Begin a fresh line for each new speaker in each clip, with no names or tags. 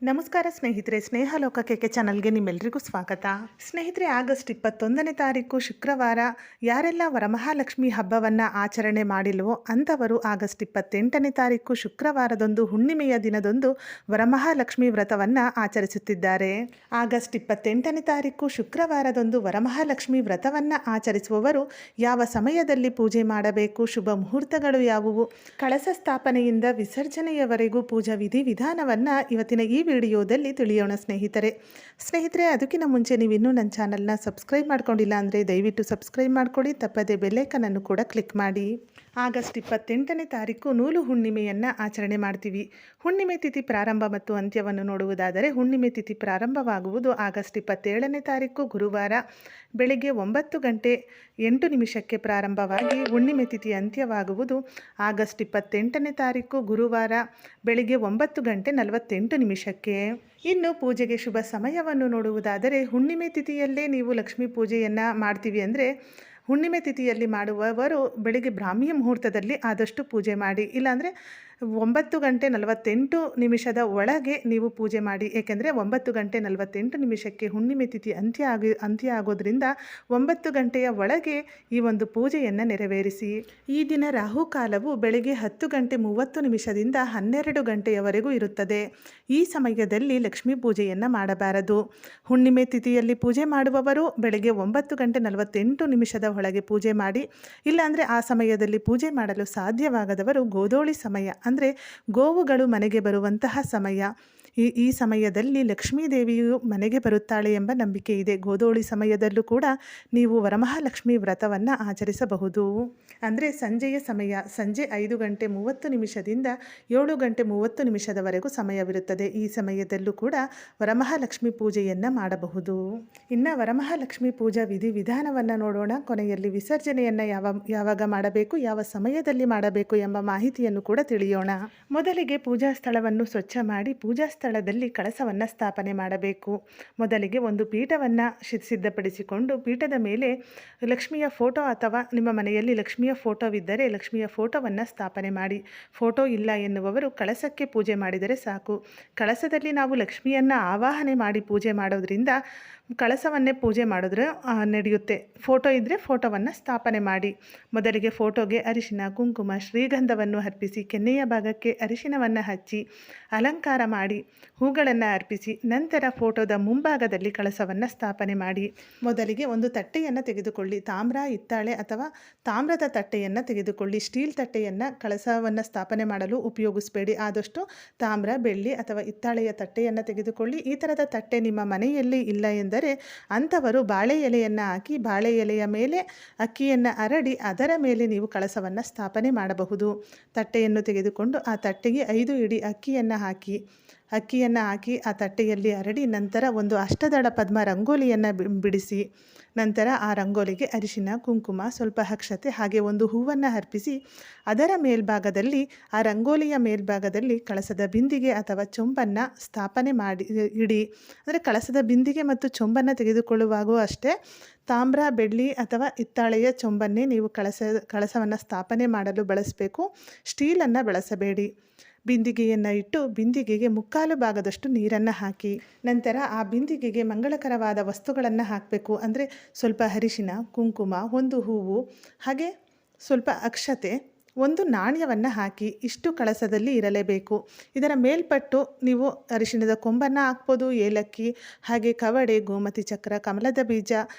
ನಮಸ್ಕಾರ ಸ್ನೇಹಿತರೆ, ಸ್ನೇಹ ಲೋಕಕ್ಕೆ ಚಾನಲ್ಗೆ ನಿಮ್ಮೆಲ್ಲರಿಗೂ ಸ್ವಾಗತ. ಸ್ನೇಹಿತರೆ, ಆಗಸ್ಟ್ 21ನೇ ತಾರೀಕು ಶುಕ್ರವಾರ ಯಾರೆಲ್ಲ ವರಮಹಾಲಕ್ಷ್ಮಿ ಹಬ್ಬವನ್ನು ಆಚರಣೆ ಮಾಡಿಲ್ವೋ ಅಂಥವರು ಆಗಸ್ಟ್ 28ನೇ ತಾರೀಕು ಶುಕ್ರವಾರದಂದು ಹುಣ್ಣಿಮೆಯ ದಿನದಂದು ವರಮಹಾಲಕ್ಷ್ಮಿ ವ್ರತವನ್ನು ಆಚರಿಸುತ್ತಿದ್ದಾರೆ. ಆಗಸ್ಟ್ 28ನೇ ತಾರೀಕು ಶುಕ್ರವಾರದಂದು ವರಮಹಾಲಕ್ಷ್ಮಿ ವ್ರತವನ್ನು ಆಚರಿಸುವವರು ಯಾವ ಸಮಯದಲ್ಲಿ ಪೂಜೆ ಮಾಡಬೇಕು, ಶುಭ ಮುಹೂರ್ತಗಳು ಯಾವುವು, ಕಳಸ ಸ್ಥಾಪನೆಯಿಂದ ವಿಸರ್ಜನೆಯವರೆಗೂ ಪೂಜಾ ವಿಧಾನವನ್ನು ಇವತ್ತಿನ ಈ ವಿಡಿಯೋದಲ್ಲಿ ತಿಳಿಯೋಣ ಸ್ನೇಹಿತರೆ, ಅದಕ್ಕಿಂತ ಮುಂಚೆ ನೀವು ಇನ್ನೂ ನನ್ನ ಚಾನಲ್ನ ಸಬ್ಸ್ಕ್ರೈಬ್ ಮಾಡ್ಕೊಂಡಿಲ್ಲ ಅಂದರೆ ದಯವಿಟ್ಟು ಸಬ್ಸ್ಕ್ರೈಬ್ ಮಾಡ್ಕೊಳ್ಳಿ, ತಪ್ಪದೆ ಬೆಲ್ಲೈಕನನ್ನು ಕೂಡ ಕ್ಲಿಕ್ ಮಾಡಿ. ಆಗಸ್ಟ್ 28ನೇ ತಾರೀಕು ನೂಲು ಹುಣ್ಣಿಮೆಯನ್ನು ಆಚರಣೆ ಮಾಡ್ತೀವಿ. ಹುಣ್ಣಿಮೆ ತಿಥಿ ಪ್ರಾರಂಭ ಮತ್ತು ಅಂತ್ಯವನ್ನು ನೋಡುವುದಾದರೆ ಹುಣ್ಣಿಮೆ ತಿಥಿ ಪ್ರಾರಂಭವಾಗುವುದು ಆಗಸ್ಟ್ 27ನೇ ತಾರೀಕು ಗುರುವಾರ ಬೆಳಗ್ಗೆ 9:08 ಪ್ರಾರಂಭವಾಗಿ ಹುಣ್ಣಿಮೆ ತಿಥಿ ಅಂತ್ಯವಾಗುವುದು ಆಗಸ್ಟ್ 28ನೇ ತಾರೀಕು ಗುರುವಾರ ಬೆಳಗ್ಗೆ 9:48. ಇನ್ನು ಪೂಜೆಗೆ ಶುಭ ಸಮಯವನ್ನು ನೋಡುವುದಾದರೆ ಹುಣ್ಣಿಮೆ ತಿಥಿಯಲ್ಲೇ ನೀವು ಲಕ್ಷ್ಮೀ ಪೂಜೆಯನ್ನು ಮಾಡ್ತೀವಿ ಅಂದರೆ ಹುಣ್ಣಿಮೆ ತಿಥಿಯಲ್ಲಿ ಮಾಡುವವರು ಬೆಳಿಗ್ಗೆ ಬ್ರಾಹ್ಮಿ ಮುಹೂರ್ತದಲ್ಲಿ ಆದಷ್ಟು ಪೂಜೆ ಮಾಡಿ, ಇಲ್ಲಾಂದರೆ 9:48 ಒಳಗೆ ನೀವು ಪೂಜೆ ಮಾಡಿ. ಏಕೆಂದರೆ 9:48 ಹುಣ್ಣಿಮೆ ತಿಥಿ ಅಂತ್ಯ ಆಗೋದ್ರಿಂದ 9 ಗಂಟೆಯ ಒಳಗೆ ಈ ಒಂದು ಪೂಜೆಯನ್ನು ನೆರವೇರಿಸಿ. ಈ ದಿನ ರಾಹುಕಾಲವು ಬೆಳಗ್ಗೆ 10:30ದಿಂದ 12 ಗಂಟೆಯವರೆಗೂ ಇರುತ್ತದೆ. ಈ ಸಮಯದಲ್ಲಿ ಲಕ್ಷ್ಮೀ ಪೂಜೆಯನ್ನು ಮಾಡಬಾರದು. ಹುಣ್ಣಿಮೆ ತಿಥಿಯಲ್ಲಿ ಪೂಜೆ ಮಾಡುವವರು ಬೆಳಗ್ಗೆ 9:48 ಒಳಗೆ ಪೂಜೆ ಮಾಡಿ, ಇಲ್ಲಾಂದರೆ ಆ ಸಮಯದಲ್ಲಿ ಪೂಜೆ ಮಾಡಲು ಸಾಧ್ಯವಾಗದವರು ಗೋಧೂಳಿ ಸಮಯ ಅಂದರೆ ಗೋವುಗಳು ಮನೆಗೆ ಬರುವಂತಹ ಸಮಯ. ಈ ಸಮಯದಲ್ಲಿ ಲಕ್ಷ್ಮೀ ದೇವಿಯು ಮನೆಗೆ ಬರುತ್ತಾಳೆ ಎಂಬ ನಂಬಿಕೆ ಇದೆ. ಗೋಧೂಳಿ ಸಮಯದಲ್ಲೂ ಕೂಡ ನೀವು ವರಮಹಾಲಕ್ಷ್ಮಿ ವ್ರತವನ್ನು ಆಚರಿಸಬಹುದು. ಅಂದರೆ ಸಂಜೆಯ ಸಮಯ ಸಂಜೆ 5:30ದಿಂದ 7:30 ಸಮಯವಿರುತ್ತದೆ. ಈ ಸಮಯದಲ್ಲೂ ಕೂಡ ವರಮಹಾಲಕ್ಷ್ಮಿ ಪೂಜೆಯನ್ನು ಮಾಡಬಹುದು. ಇನ್ನು ವರಮಹಾಲಕ್ಷ್ಮಿ ಪೂಜಾ ವಿಧಾನವನ್ನು ನೋಡೋಣ. ಕೊನೆಯಲ್ಲಿ ವಿಸರ್ಜನೆಯನ್ನು ಯಾವಾಗ ಮಾಡಬೇಕು, ಯಾವ ಸಮಯದಲ್ಲಿ ಮಾಡಬೇಕು ಎಂಬ ಮಾಹಿತಿಯನ್ನು ಕೂಡ ತಿಳಿಯೋಣ. ಮೊದಲಿಗೆ ಪೂಜಾ ಸ್ಥಳವನ್ನು ಸ್ವಚ್ಛ ಮಾಡಿ ಪೂಜಾ ಸ್ಥಳದಲ್ಲಿ ಕಳಸವನ್ನು ಸ್ಥಾಪನೆ ಮಾಡಬೇಕು. ಮೊದಲಿಗೆ ಒಂದು ಪೀಠವನ್ನು ಸಿದ್ಧಪಡಿಸಿಕೊಂಡು ಪೀಠದ ಮೇಲೆ ಲಕ್ಷ್ಮಿಯ ಫೋಟೋ ಅಥವಾ ನಿಮ್ಮ ಮನೆಯಲ್ಲಿ ಲಕ್ಷ್ಮಿಯ ಫೋಟೋವಿದ್ದರೆ ಲಕ್ಷ್ಮಿಯ ಫೋಟೋವನ್ನು ಸ್ಥಾಪನೆ ಮಾಡಿ. ಫೋಟೋ ಇಲ್ಲ ಎನ್ನುವವರು ಕಳಸಕ್ಕೆ ಪೂಜೆ ಮಾಡಿದರೆ ಸಾಕು. ಕಳಸದಲ್ಲಿ ನಾವು ಲಕ್ಷ್ಮಿಯನ್ನು ಆವಾಹನೆ ಮಾಡಿ ಪೂಜೆ ಮಾಡೋದ್ರಿಂದ ಕಳಸವನ್ನೇ ಪೂಜೆ ಮಾಡಿದ್ರೆ ನಡೆಯುತ್ತೆ. ಫೋಟೋ ಇದ್ದರೆ ಫೋಟೋವನ್ನು ಸ್ಥಾಪನೆ ಮಾಡಿ. ಮೊದಲಿಗೆ ಫೋಟೋಗೆ ಅರಿಶಿನ, ಕುಂಕುಮ, ಶ್ರೀಗಂಧವನ್ನು ಅರ್ಪಿಸಿ ಕೆನ್ನೆಯ ಭಾಗಕ್ಕೆ ಅರಿಶಿನವನ್ನು ಹಚ್ಚಿ ಅಲಂಕಾರ ಮಾಡಿ ಹೂಗಳನ್ನು ಅರ್ಪಿಸಿ ನಂತರ ಫೋಟೋದ ಮುಂಭಾಗದಲ್ಲಿ ಕಳಸವನ್ನು ಸ್ಥಾಪನೆ ಮಾಡಿ. ಮೊದಲಿಗೆ ಒಂದು ತಟ್ಟೆಯನ್ನು ತೆಗೆದುಕೊಳ್ಳಿ. ತಾಮ್ರ, ಹಿತ್ತಾಳೆ ಅಥವಾ ತಾಮ್ರದ ತಟ್ಟೆಯನ್ನು ತೆಗೆದುಕೊಳ್ಳಿ. ಸ್ಟೀಲ್ ತಟ್ಟೆಯನ್ನು ಕಳಸವನ್ನು ಸ್ಥಾಪನೆ ಮಾಡಲು ಉಪಯೋಗಿಸಬೇಡಿ. ಆದಷ್ಟು ತಾಮ್ರ, ಬೆಳ್ಳಿ ಅಥವಾ ಹಿತ್ತಾಳೆಯ ತಟ್ಟೆಯನ್ನು ತೆಗೆದುಕೊಳ್ಳಿ. ಈ ಥರದ ತಟ್ಟೆ ನಿಮ್ಮ ಮನೆಯಲ್ಲಿ ಇಲ್ಲ ಎಂದರೆ ಅಂಥವರು ಬಾಳೆ ಎಲೆಯನ್ನು ಹಾಕಿ ಬಾಳೆ ಎಲೆಯ ಮೇಲೆ ಅಕ್ಕಿಯನ್ನು ಹರಡಿ ಅದರ ಮೇಲೆ ನೀವು ಕಳಸವನ್ನು ಸ್ಥಾಪನೆ ಮಾಡಬಹುದು. ತಟ್ಟೆಯನ್ನು ತೆಗೆದುಕೊಂಡು ಆ ತಟ್ಟೆಗೆ 5 ಇಡಿ ಅಕ್ಕಿಯನ್ನು ಹಾಕಿ ಆ ತಟ್ಟೆಯಲ್ಲಿ ಹರಡಿ ನಂತರ ಒಂದು ಅಷ್ಟದಳ ಪದ್ಮ ರಂಗೋಲಿಯನ್ನು ಬಿಡಿಸಿ ನಂತರ ಆ ರಂಗೋಲಿಗೆ ಅರಿಶಿನ, ಕುಂಕುಮ, ಸ್ವಲ್ಪ ಅಕ್ಷತೆ ಹಾಗೆ ಒಂದು ಹೂವನ್ನು ಅರ್ಪಿಸಿ ಅದರ ಮೇಲ್ಭಾಗದಲ್ಲಿ ಆ ರಂಗೋಲಿಯ ಮೇಲ್ಭಾಗದಲ್ಲಿ ಕಳಸದ ಬಿಂದಿಗೆ ಅಥವಾ ಚೊಂಬನ್ನು ಸ್ಥಾಪನೆ ಮಾಡಿ ಇಡಿ. ಅಂದರೆ ಕಳಸದ ಬಿಂದಿಗೆ ಮತ್ತು ಚೊಂಬನ್ನು ತೆಗೆದುಕೊಳ್ಳುವಾಗೂ ಅಷ್ಟೇ ತಾಮ್ರ, ಬೆಳ್ಳಿ ಅಥವಾ ಹಿತ್ತಾಳೆಯ ಚೊಂಬನ್ನೇ ನೀವು ಕಳಸವನ್ನು ಸ್ಥಾಪನೆ ಮಾಡಲು ಬಳಸಬೇಕು. ಸ್ಟೀಲನ್ನು ಬಳಸಬೇಡಿ. ಬಿಂದಿಗೆಯನ್ನು ಇಟ್ಟು ಬಿಂದಿಗೆಗೆ 3/4 ಭಾಗದಷ್ಟು ನೀರನ್ನು ಹಾಕಿ ನಂತರ ಆ ಬಿಂದಿಗೆಗೆ ಮಂಗಳಕರವಾದ ವಸ್ತುಗಳನ್ನು ಹಾಕಬೇಕು. ಅಂದರೆ ಸ್ವಲ್ಪ ಅರಿಶಿನ, ಕುಂಕುಮ, ಒಂದು ಹೂವು ಹಾಗೆ ಸ್ವಲ್ಪ ಅಕ್ಷತೆ, ಒಂದು ನಾಣ್ಯವನ್ನು ಹಾಕಿ ಇಷ್ಟು ಕಳಸದಲ್ಲಿ ಇರಲೇಬೇಕು. ಇದರ ಮೇಲ್ಪಟ್ಟು ನೀವು ಅರಿಶಿಣದ ಕೊಂಬನ್ನು ಹಾಕ್ಬೋದು, ಏಲಕ್ಕಿ ಹಾಗೆ ಕವಡೆ, ಗೋಮತಿ ಚಕ್ರ, ಕಮಲದ ಬೀಜ,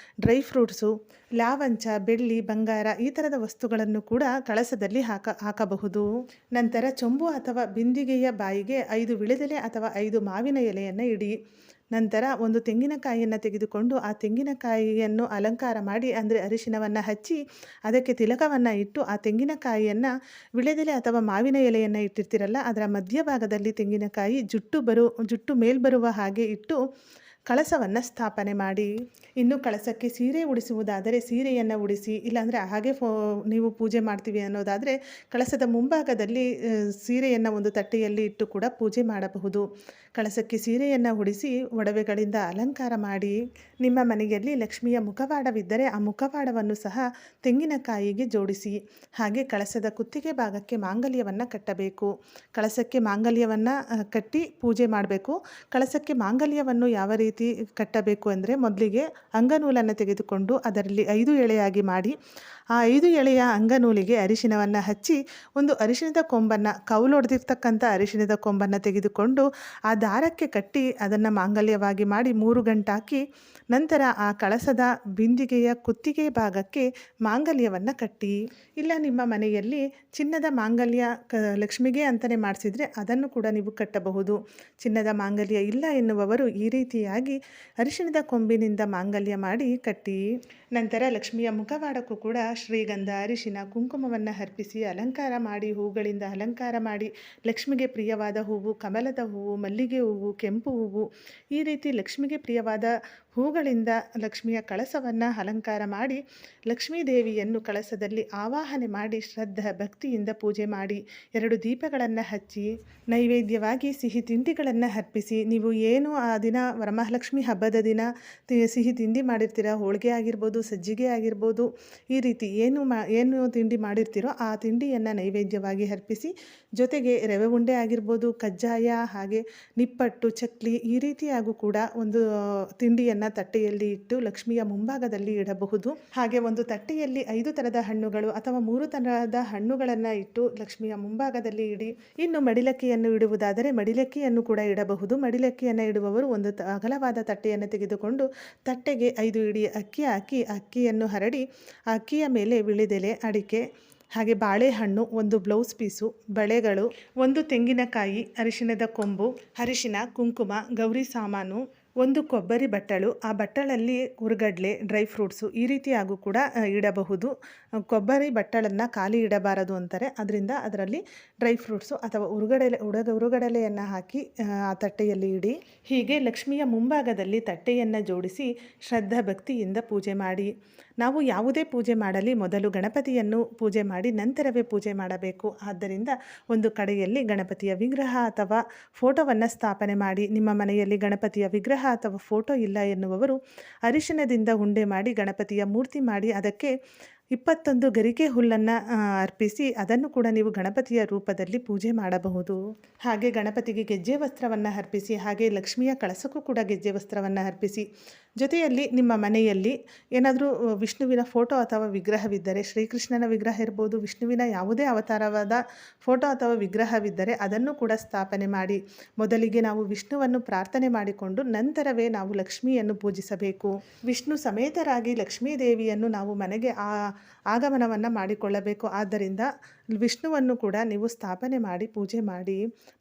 ಡ್ರೈ ಫ್ರೂಟ್ಸು, ಲಾವಂಚ, ಬೆಳ್ಳಿ, ಬಂಗಾರ ಈ ಥರದ ವಸ್ತುಗಳನ್ನು ಕೂಡ ಕಳಸದಲ್ಲಿ ಹಾಕಬಹುದು. ನಂತರ ಚೊಂಬು ಅಥವಾ ಬಿಂದಿಗೆಯ ಬಾಯಿಗೆ 5 ವಿಳೆದೆಲೆ ಅಥವಾ 5 ಮಾವಿನ ಎಲೆಯನ್ನು ಇಡಿ. ನಂತರ ಒಂದು ತೆಂಗಿನಕಾಯಿಯನ್ನು ತೆಗೆದುಕೊಂಡು ಆ ತೆಂಗಿನಕಾಯಿಯನ್ನು ಅಲಂಕಾರ ಮಾಡಿ ಅಂದರೆ ಅರಿಶಿನವನ್ನು ಹಚ್ಚಿ ಅದಕ್ಕೆ ತಿಲಕವನ್ನು ಇಟ್ಟು ಆ ತೆಂಗಿನಕಾಯಿಯನ್ನು ವಿಳೆದೆಲೆ ಅಥವಾ ಮಾವಿನ ಎಲೆಯನ್ನು ಇಟ್ಟಿರ್ತೀರಲ್ಲ ಅದರ ಮಧ್ಯಭಾಗದಲ್ಲಿ ತೆಂಗಿನಕಾಯಿ ಜುಟ್ಟು ಮೇಲ್ಬರುವ ಹಾಗೆ ಇಟ್ಟು ಕಳಸವನ್ನು ಸ್ಥಾಪನೆ ಮಾಡಿ. ಇನ್ನು ಕಳಸಕ್ಕೆ ಸೀರೆ ಉಡಿಸುವುದಾದರೆ ಸೀರೆಯನ್ನು ಉಡಿಸಿ, ಇಲ್ಲಾಂದರೆ ಹಾಗೆ ನೀವು ಪೂಜೆ ಮಾಡ್ತೀವಿ ಅನ್ನೋದಾದರೆ ಕಳಸದ ಮುಂಭಾಗದಲ್ಲಿ ಸೀರೆಯನ್ನು ಒಂದು ತಟ್ಟೆಯಲ್ಲಿ ಇಟ್ಟು ಕೂಡ ಪೂಜೆ ಮಾಡಬಹುದು. ಕಳಸಕ್ಕೆ ಸೀರೆಯನ್ನು ಉಡಿಸಿ ಒಡವೆಗಳಿಂದ ಅಲಂಕಾರ ಮಾಡಿ. ನಿಮ್ಮ ಮನೆಯಲ್ಲಿ ಲಕ್ಷ್ಮಿಯ ಮುಖವಾಡವಿದ್ದರೆ ಆ ಮುಖವಾಡವನ್ನು ಸಹ ತೆಂಗಿನಕಾಯಿಗೆ ಜೋಡಿಸಿ. ಹಾಗೆ ಕಳಸದ ಕುತ್ತಿಗೆ ಭಾಗಕ್ಕೆ ಮಾಂಗಲ್ಯವನ್ನು ಕಟ್ಟಬೇಕು. ಕಳಸಕ್ಕೆ ಮಾಂಗಲ್ಯವನ್ನು ಕಟ್ಟಿ ಪೂಜೆ ಮಾಡಬೇಕು. ಕಳಸಕ್ಕೆ ಮಾಂಗಲ್ಯವನ್ನು ಯಾವ ರೀತಿ ಕಟ್ಟಬೇಕು ಅಂದರೆ, ಮೊದಲಿಗೆ ಅಂಗನೂಲನ್ನು ತೆಗೆದುಕೊಂಡು ಅದರಲ್ಲಿ 5 ಎಳೆಯಾಗಿ ಮಾಡಿ, ಆ 5 ಎಳೆಯ ಅಂಗನೂಲಿಗೆ ಅರಿಶಿನವನ್ನು ಹಚ್ಚಿ ಒಂದು ಅರಿಶಿಣದ ಕೊಂಬನ್ನು, ಕೌಲೊಡೆದಿರ್ತಕ್ಕಂಥ ಅರಿಶಿಣದ ಕೊಂಬನ್ನು ತೆಗೆದುಕೊಂಡು ಆ ದಾರಕ್ಕೆ ಕಟ್ಟಿ ಅದನ್ನು ಮಾಂಗಲ್ಯವಾಗಿ ಮಾಡಿ 3 ಗಂಟಾಕಿ, ನಂತರ ಆ ಕಳಸದ ಬಿಂದಿಗೆಯ ಕುತ್ತಿಗೆ ಭಾಗಕ್ಕೆ ಮಾಂಗಲ್ಯವನ್ನು ಕಟ್ಟಿ. ಇಲ್ಲ ನಿಮ್ಮ ಮನೆಯಲ್ಲಿ ಚಿನ್ನದ ಮಾಂಗಲ್ಯ ಲಕ್ಷ್ಮಿಗೆ ಅಂತಲೇ ಮಾಡಿಸಿದರೆ ಅದನ್ನು ಕೂಡ ನೀವು ಕಟ್ಟಬಹುದು. ಚಿನ್ನದ ಮಾಂಗಲ್ಯ ಇಲ್ಲ ಎನ್ನುವವರು ಈ ರೀತಿಯಾಗಿ ಅರಿಶಿಣದ ಕೊಂಬಿನಿಂದ ಮಾಂಗಲ್ಯ ಮಾಡಿ ಕಟ್ಟಿ. ನಂತರ ಲಕ್ಷ್ಮಿಯ ಮುಖವಾಡಕ್ಕೂ ಕೂಡ ಶ್ರೀಗಂಧ, ಅರಿಶಿನ, ಕುಂಕುಮವನ್ನು ಅರ್ಪಿಸಿ ಅಲಂಕಾರ ಮಾಡಿ, ಹೂಗಳಿಂದ ಅಲಂಕಾರ ಮಾಡಿ. ಲಕ್ಷ್ಮಿಗೆ ಪ್ರಿಯವಾದ ಹೂವು ಕಮಲದ ಹೂವು, ಮಲ್ಲಿಗೆ ಹೂವು, ಕೆಂಪು ಹೂವು, ಈ ರೀತಿ ಲಕ್ಷ್ಮಿಗೆ ಪ್ರಿಯವಾದ ಹೂಗಳಿಂದ ಲಕ್ಷ್ಮಿಯ ಕಳಸವನ್ನು ಅಲಂಕಾರ ಮಾಡಿ, ಲಕ್ಷ್ಮೀ ದೇವಿಯನ್ನು ಕಳಸದಲ್ಲಿ ಆವಾಹನೆ ಮಾಡಿ ಶ್ರದ್ಧಾ ಭಕ್ತಿಯಿಂದ ಪೂಜೆ ಮಾಡಿ 2 ದೀಪಗಳನ್ನು ಹಚ್ಚಿ ನೈವೇದ್ಯವಾಗಿ ಸಿಹಿ ತಿಂಡಿಗಳನ್ನು ಅರ್ಪಿಸಿ. ನೀವು ಏನು ಆ ದಿನ ವರಮಹಾಲಕ್ಷ್ಮಿ ಹಬ್ಬದ ದಿನ ಸಿಹಿ ತಿಂಡಿ ಮಾಡಿರ್ತೀರ, ಹೋಳಿಗೆ ಆಗಿರ್ಬೋದು, ಸಜ್ಜಿಗೆ ಆಗಿರ್ಬೋದು, ಈ ರೀತಿ ಏನು ತಿಂಡಿ ಮಾಡಿರ್ತೀರೋ ಆ ತಿಂಡಿಯನ್ನು ನೈವೇದ್ಯವಾಗಿ ಅರ್ಪಿಸಿ, ಜೊತೆಗೆ ರವೆ ಉಂಡೆ ಆಗಿರ್ಬೋದು, ಕಜ್ಜಾಯ, ಹಾಗೆ ನಿಪ್ಪಟ್ಟು, ಚಕ್ಲಿ, ಈ ರೀತಿಯಾಗೂ ಕೂಡ ಒಂದು ತಿಂಡಿಯನ್ನು ತಟ್ಟೆಯಲ್ಲಿ ಇಟ್ಟು ಲಕ್ಷ್ಮಿಯ ಮುಂಭಾಗದಲ್ಲಿ ಇಡಬಹುದು. ಹಾಗೆ ಒಂದು ತಟ್ಟೆಯಲ್ಲಿ 5 ಥರದ ಹಣ್ಣುಗಳು ಅಥವಾ 3 ಥರದ ಹಣ್ಣುಗಳನ್ನು ಇಟ್ಟು ಲಕ್ಷ್ಮಿಯ ಮುಂಭಾಗದಲ್ಲಿ ಇಡಿ. ಇನ್ನು ಮಡಿಲಕ್ಕಿಯನ್ನು ಇಡುವುದಾದರೆ ಮಡಿಲಕ್ಕಿಯನ್ನು ಕೂಡ ಇಡಬಹುದು. ಮಡಿಲಕ್ಕಿಯನ್ನು ಇಡುವವರು ಒಂದು ಅಗಲವಾದ ತಟ್ಟೆಯನ್ನು ತೆಗೆದುಕೊಂಡು ತಟ್ಟೆಗೆ 5 ಇಡಿ ಅಕ್ಕಿ ಹಾಕಿ ಅಕ್ಕಿಯನ್ನು ಹರಡಿ, ಆ ಅಕ್ಕಿಯ ಮೇಲೆ ವಿಳಿದೆಲೆ, ಅಡಿಕೆ, ಹಾಗೆ ಬಾಳೆಹಣ್ಣು, 1 ಬ್ಲೌಸ್ ಪೀಸು, ಬಳೆಗಳು, 1 ತೆಂಗಿನಕಾಯಿ, ಅರಿಶಿಣದ ಕೊಂಬು, ಅರಿಶಿನ, ಕುಂಕುಮ, ಗೌರಿ ಸಾಮಾನು, 1 ಕೊಬ್ಬರಿ ಬಟ್ಟಲು, ಆ ಬಟ್ಟಲಲ್ಲಿ ಹುರ್ಗಡ್ಲೆ, ಡ್ರೈ ಫ್ರೂಟ್ಸು, ಈ ರೀತಿಯಾಗೂ ಕೂಡ ಇಡಬಹುದು. ಕೊಬ್ಬರಿ ಬಟ್ಟಲನ್ನು ಖಾಲಿ ಇಡಬಾರದು ಅಂತಾರೆ, ಅದರಿಂದ ಅದರಲ್ಲಿ ಡ್ರೈ ಫ್ರೂಟ್ಸು ಅಥವಾ ಹುರುಗಡಲೆಯನ್ನು ಹಾಕಿ ಆ ತಟ್ಟೆಯಲ್ಲಿ ಇಡಿ. ಹೀಗೆ ಲಕ್ಷ್ಮಿಯ ಮುಂಭಾಗದಲ್ಲಿ ತಟ್ಟೆಯನ್ನು ಜೋಡಿಸಿ ಶ್ರದ್ಧಾ ಭಕ್ತಿಯಿಂದ ಪೂಜೆ ಮಾಡಿ. ನಾವು ಯಾವುದೇ ಪೂಜೆ ಮಾಡಲಿ ಮೊದಲು ಗಣಪತಿಯನ್ನು ಪೂಜೆ ಮಾಡಿ ನಂತರವೇ ಪೂಜೆ ಮಾಡಬೇಕು. ಆದ್ದರಿಂದ ಒಂದು ಕಡೆಯಲ್ಲಿ ಗಣಪತಿಯ ವಿಗ್ರಹ ಅಥವಾ ಫೋಟೋವನ್ನು ಸ್ಥಾಪನೆ ಮಾಡಿ. ನಿಮ್ಮ ಮನೆಯಲ್ಲಿ ಗಣಪತಿಯ ವಿಗ್ರಹ ಅಥವಾ ಫೋಟೋ ಇಲ್ಲ ಎನ್ನುವವರು ಅರಿಶಿಣದಿಂದ ಉಂಡೆ ಮಾಡಿ ಗಣಪತಿಯ ಮೂರ್ತಿ ಮಾಡಿ ಅದಕ್ಕೆ 21 ಗರಿಕೆ ಹುಲ್ಲನ್ನು ಅರ್ಪಿಸಿ ಅದನ್ನು ಕೂಡ ನೀವು ಗಣಪತಿಯ ರೂಪದಲ್ಲಿ ಪೂಜೆ ಮಾಡಬಹುದು. ಹಾಗೆ ಗಣಪತಿಗೆ ಗೆಜ್ಜೆ ವಸ್ತ್ರವನ್ನು ಅರ್ಪಿಸಿ, ಹಾಗೆ ಲಕ್ಷ್ಮಿಯ ಕಳಸಕ್ಕೂ ಕೂಡ ಗೆಜ್ಜೆ ವಸ್ತ್ರವನ್ನು ಅರ್ಪಿಸಿ. ಜೊತೆಯಲ್ಲಿ ನಿಮ್ಮ ಮನೆಯಲ್ಲಿ ಏನಾದರೂ ವಿಷ್ಣುವಿನ ಫೋಟೋ ಅಥವಾ ವಿಗ್ರಹವಿದ್ದರೆ, ಶ್ರೀಕೃಷ್ಣನ ವಿಗ್ರಹ ಇರ್ಬೋದು, ವಿಷ್ಣುವಿನ ಯಾವುದೇ ಅವತಾರವಾದ ಫೋಟೋ ಅಥವಾ ವಿಗ್ರಹವಿದ್ದರೆ ಅದನ್ನು ಕೂಡ ಸ್ಥಾಪನೆ ಮಾಡಿ. ಮೊದಲಿಗೆ ನಾವು ವಿಷ್ಣುವನ್ನು ಪ್ರಾರ್ಥನೆ ಮಾಡಿಕೊಂಡು ನಂತರವೇ ನಾವು ಲಕ್ಷ್ಮಿಯನ್ನು ಪೂಜಿಸಬೇಕು. ವಿಷ್ಣು ಸಮೇತರಾಗಿ ಲಕ್ಷ್ಮೀ ದೇವಿಯನ್ನು ನಾವು ಮನೆಗೆ ಆಗಮನವನ್ನು ಮಾಡಿಕೊಳ್ಳಬೇಕು. ಆದ್ದರಿಂದ ವಿಷ್ಣುವನ್ನು ಕೂಡ ನೀವು ಸ್ಥಾಪನೆ ಮಾಡಿ ಪೂಜೆ ಮಾಡಿ.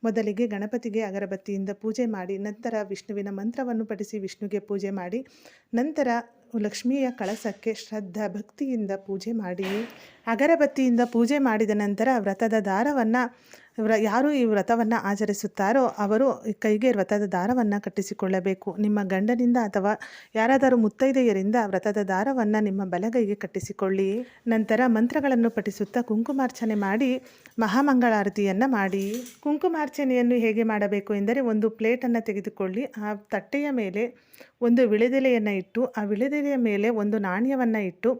ಮೊದಲಿಗೆ ಗಣಪತಿಗೆ ಅಗರಬತ್ತಿಯಿಂದ ಪೂಜೆ ಮಾಡಿ, ನಂತರ ವಿಷ್ಣುವಿನ ಮಂತ್ರವನ್ನು ಪಠಿಸಿ ವಿಷ್ಣುಗೆ ಪೂಜೆ ಮಾಡಿ, ನಂತರ ಲಕ್ಷ್ಮಿಯ ಕಳಸಕ್ಕೆ ಶ್ರದ್ಧಾ ಭಕ್ತಿಯಿಂದ ಪೂಜೆ ಮಾಡಿ. ಅಗರಬತ್ತಿಯಿಂದ ಪೂಜೆ ಮಾಡಿದ ನಂತರ ವ್ರತದ ದಾರವನ್ನು ಯಾರು ಈ ವ್ರತವನ್ನು ಆಚರಿಸುತ್ತಾರೋ ಅವರು ಕೈಗೆ ವ್ರತದ ದಾರವನ್ನು ಕಟ್ಟಿಸಿಕೊಳ್ಳಬೇಕು. ನಿಮ್ಮ ಗಂಡನಿಂದ ಅಥವಾ ಯಾರಾದರೂ ಮುತ್ತೈದೆಯರಿಂದ ವ್ರತದ ದಾರವನ್ನು ನಿಮ್ಮ ಬಲಗೈಗೆ ಕಟ್ಟಿಸಿಕೊಳ್ಳಿ. ನಂತರ ಮಂತ್ರಗಳನ್ನು ಪಠಿಸುತ್ತಾ ಕುಂಕುಮಾರ್ಚನೆ ಮಾಡಿ ಮಹಾಮಂಗಳಾರತಿಯನ್ನು ಮಾಡಿ. ಕುಂಕುಮಾರ್ಚನೆಯನ್ನು ಹೇಗೆ ಮಾಡಬೇಕು ಎಂದರೆ, ಒಂದು ಪ್ಲೇಟನ್ನು ತೆಗೆದುಕೊಳ್ಳಿ, ಆ ತಟ್ಟೆಯ ಮೇಲೆ ಒಂದು ವಿಳೆದೆಲೆಯನ್ನು ಇಟ್ಟು, ಆ ವಿಳೆದೆಲೆಯ ಮೇಲೆ ಒಂದು ನಾಣ್ಯವನ್ನು ಇಟ್ಟು,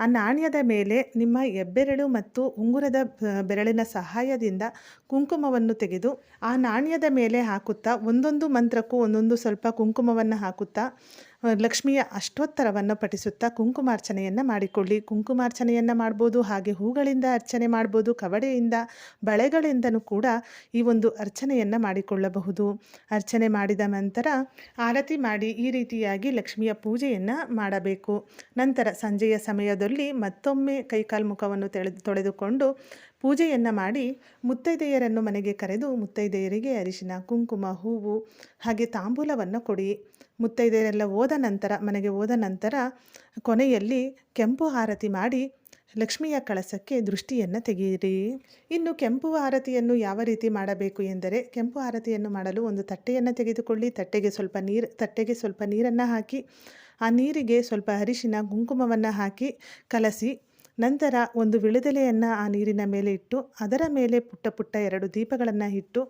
ಆ ನಾಣ್ಯದ ಮೇಲೆ ನಿಮ್ಮ ಹೆಬ್ಬೆರಳು ಮತ್ತು ಉಂಗುರದ ಬೆರಳಿನ ಸಹಾಯದಿಂದ ಕುಂಕುಮವನ್ನು ತೆಗೆದು ಆ ನಾಣ್ಯದ ಮೇಲೆ ಹಾಕುತ್ತಾ ಒಂದೊಂದು ಮಂತ್ರಕ್ಕೂ ಒಂದೊಂದು ಸ್ವಲ್ಪ ಕುಂಕುಮವನ್ನು ಹಾಕುತ್ತಾ ಲಕ್ಷ್ಮಿಯ ಅಷ್ಟೋತ್ತರವನ್ನು ಪಠಿಸುತ್ತಾ ಕುಂಕುಮಾರ್ಚನೆಯನ್ನು ಮಾಡಿಕೊಳ್ಳಿ. ಕುಂಕುಮಾರ್ಚನೆಯನ್ನು ಮಾಡ್ಬೋದು, ಹಾಗೆ ಹೂಗಳಿಂದ ಅರ್ಚನೆ ಮಾಡ್ಬೋದು, ಕವಡೆಯಿಂದ, ಬಳೆಗಳಿಂದನೂ ಕೂಡ ಈ ಒಂದು ಅರ್ಚನೆಯನ್ನು ಮಾಡಿಕೊಳ್ಳಬಹುದು. ಅರ್ಚನೆ ಮಾಡಿದ ನಂತರ ಆರತಿ ಮಾಡಿ ಈ ರೀತಿಯಾಗಿ ಲಕ್ಷ್ಮಿಯ ಪೂಜೆಯನ್ನು ಮಾಡಬೇಕು. ನಂತರ ಸಂಜೆಯ ಸಮಯದಲ್ಲಿ ಮತ್ತೊಮ್ಮೆ ಕೈಕಾಲು ಮುಖವನ್ನು ತೊಳೆದುಕೊಂಡು ಪೂಜೆಯನ್ನು ಮಾಡಿ ಮುತ್ತೈದೆಯರನ್ನು ಮನೆಗೆ ಕರೆದು ಮುತ್ತೈದೆಯರಿಗೆ ಅರಿಶಿನ, ಕುಂಕುಮ, ಹೂವು ಹಾಗೆ ತಾಂಬೂಲವನ್ನು ಕೊಡಿ. ಮುತ್ತೈದೆಯರೆಲ್ಲ ಮನೆಗೆ ಹೋದ ನಂತರ ಕೊನೆಯಲ್ಲಿ ಕೆಂಪು ಆರತಿ ಮಾಡಿ ಲಕ್ಷ್ಮಿಯ ಕಳಸಕ್ಕೆ ದೃಷ್ಟಿಯನ್ನು ತೆಗೆಯಿರಿ. ಇನ್ನು ಕೆಂಪು ಆರತಿಯನ್ನು ಯಾವ ರೀತಿ ಮಾಡಬೇಕು ಎಂದರೆ, ಕೆಂಪು ಆರತಿಯನ್ನು ಮಾಡಲು ಒಂದು ತಟ್ಟೆಯನ್ನು ತೆಗೆದುಕೊಳ್ಳಿ. ತಟ್ಟೆಗೆ ಸ್ವಲ್ಪ ನೀರನ್ನು ಹಾಕಿ, ಆ ನೀರಿಗೆ ಸ್ವಲ್ಪ ಅರಿಶಿನ ಕುಂಕುಮವನ್ನು ಹಾಕಿ ಕಲಸಿ, ನಂತರ ಒಂದು ವಿಳೆದೆಲೆಯನ್ನು ಆ ನೀರಿನ ಮೇಲೆ ಇಟ್ಟು, ಅದರ ಮೇಲೆ ಪುಟ್ಟ ಪುಟ್ಟ 2 ದೀಪಗಳನ್ನು ಇಟ್ಟು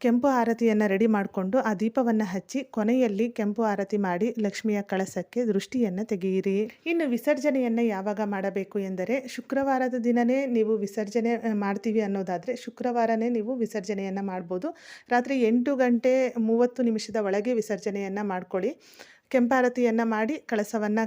ಕೆಂಪು ಆರತಿಯನ್ನು ರೆಡಿ ಮಾಡಿಕೊಂಡು ಆ ದೀಪವನ್ನು ಹಚ್ಚಿ ಕೊನೆಯಲ್ಲಿ ಕೆಂಪು ಆರತಿ ಮಾಡಿ ಲಕ್ಷ್ಮಿಯ ಕಳಸಕ್ಕೆ ದೃಷ್ಟಿಯನ್ನು ತೆಗೆಯಿರಿ. ಇನ್ನು ವಿಸರ್ಜನೆಯನ್ನು ಯಾವಾಗ ಮಾಡಬೇಕು ಎಂದರೆ, ಶುಕ್ರವಾರದ ದಿನವೇ ನೀವು ವಿಸರ್ಜನೆ ಮಾಡ್ತೀವಿ ಅನ್ನೋದಾದರೆ ಶುಕ್ರವಾರನೇ ನೀವು ವಿಸರ್ಜನೆಯನ್ನು ಮಾಡ್ಬೋದು. ರಾತ್ರಿ 8 ಗಂಟೆ 30 ನಿಮಿಷದ ಒಳಗೆ ವಿಸರ್ಜನೆಯನ್ನು ಮಾಡ್ಕೊಳ್ಳಿ. ಕೆಂಪಾರತಿಯನ್ನು ಮಾಡಿ ಕಳಸವನ್ನು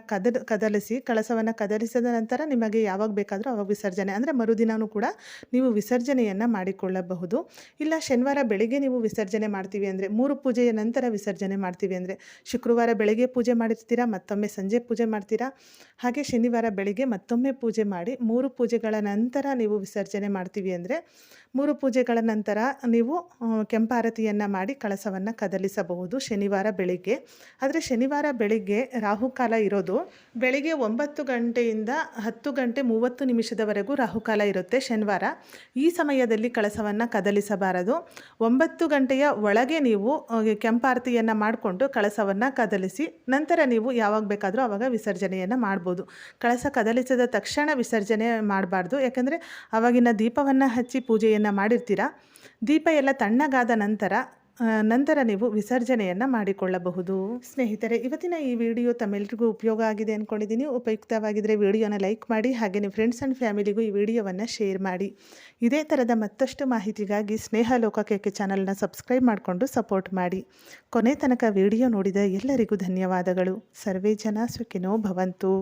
ಕಳಸವನ್ನು ಕದಲಿಸಿದ ನಂತರ ನಿಮಗೆ ಯಾವಾಗ ಬೇಕಾದರೂ ಆವಾಗ ವಿಸರ್ಜನೆ, ಅಂದರೆ ಮರುದಿನವೂ ಕೂಡ ನೀವು ವಿಸರ್ಜನೆಯನ್ನು ಮಾಡಿಕೊಳ್ಳಬಹುದು. ಇಲ್ಲ ಶನಿವಾರ ಬೆಳಿಗ್ಗೆ ನೀವು ವಿಸರ್ಜನೆ ಮಾಡ್ತೀವಿ ಅಂದರೆ, 3 ಪೂಜೆಯ ನಂತರ ವಿಸರ್ಜನೆ ಮಾಡ್ತೀವಿ ಅಂದರೆ, ಶುಕ್ರವಾರ ಬೆಳಗ್ಗೆ ಪೂಜೆ ಮಾಡಿರ್ತೀರಾ, ಮತ್ತೊಮ್ಮೆ ಸಂಜೆ ಪೂಜೆ ಮಾಡ್ತೀರಾ, ಹಾಗೆ ಶನಿವಾರ ಬೆಳಿಗ್ಗೆ ಮತ್ತೊಮ್ಮೆ ಪೂಜೆ ಮಾಡಿ 3 ಪೂಜೆಗಳ ನಂತರ ನೀವು ವಿಸರ್ಜನೆ ಮಾಡ್ತೀವಿ ಅಂದರೆ 3 ಪೂಜೆಗಳ ನಂತರ ನೀವು ಕೆಂಪಾರತಿಯನ್ನು ಮಾಡಿ ಕಳಸವನ್ನು ಕದಲಿಸಬಹುದು ಶನಿವಾರ ಬೆಳಿಗ್ಗೆ. ಆದರೆ ಶನಿವಾರ ಬೆಳಿಗ್ಗೆ ರಾಹುಕಾಲ ಇರೋದು ಬೆಳಿಗ್ಗೆ 9 ಗಂಟೆಯಿಂದ 10 ಗಂಟೆ 30 ನಿಮಿಷದವರೆಗೂ ರಾಹುಕಾಲ ಇರುತ್ತೆ ಶನಿವಾರ. ಈ ಸಮಯದಲ್ಲಿ ಕಳಸವನ್ನು ಕದಲಿಸಬಾರದು. 9 ಗಂಟೆಯ ಒಳಗೆ ನೀವು ಕೆಂಪಾರತಿಯನ್ನು ಮಾಡಿಕೊಂಡು ಕಳಸವನ್ನು ಕದಲಿಸಿ ನಂತರ ನೀವು ಯಾವಾಗ ಬೇಕಾದರೂ ಆವಾಗ ವಿಸರ್ಜನೆಯನ್ನು ಮಾಡ್ಬೋದು. ಕಳಸ ಕದಲಿಸಿದ ತಕ್ಷಣ ವಿಸರ್ಜನೆ ಮಾಡಬಾರ್ದು. ಯಾಕಂದರೆ ಆವಾಗಿನ ದೀಪವನ್ನು ಹಚ್ಚಿ ಪೂಜೆಯನ್ನು ಮಾಡಿರ್ತೀರ. ದೀಪ ಎಲ್ಲ ತಣ್ಣಗಾದ ನಂತರ ನೀವು ವಿಸರ್ಜನೆಯನ್ನು ಮಾಡಿಕೊಳ್ಳಬಹುದು. ಸ್ನೇಹಿತರೆ, ಇವತ್ತಿನ ಈ ವಿಡಿಯೋ ತಮ್ಮೆಲ್ಲರಿಗೂ ಉಪಯೋಗ ಆಗಿದೆ ಅಂದ್ಕೊಂಡಿದ್ದೀನಿ. ಉಪಯುಕ್ತವಾಗಿದ್ದರೆ ವಿಡಿಯೋನ ಲೈಕ್ ಮಾಡಿ, ಹಾಗೆ ನಿಮ್ಮ ಫ್ರೆಂಡ್ಸ್ ಆ್ಯಂಡ್ ಫ್ಯಾಮಿಲಿಗೂ ಈ ವಿಡಿಯೋವನ್ನು ಶೇರ್ ಮಾಡಿ. ಇದೇ ಥರದ ಮತ್ತಷ್ಟು ಮಾಹಿತಿಗಾಗಿ ಸ್ನೇಹ ಲೋಕ ಚಾನಲ್ನ ಸಬ್ಸ್ಕ್ರೈಬ್ ಮಾಡಿಕೊಂಡು ಸಪೋರ್ಟ್ ಮಾಡಿ. ಕೊನೆ ತನಕ ವಿಡಿಯೋ ನೋಡಿದ ಎಲ್ಲರಿಗೂ ಧನ್ಯವಾದಗಳು. ಸರ್ವೇ ಜನ ಸುಖಿನೋ ಭವಂತು.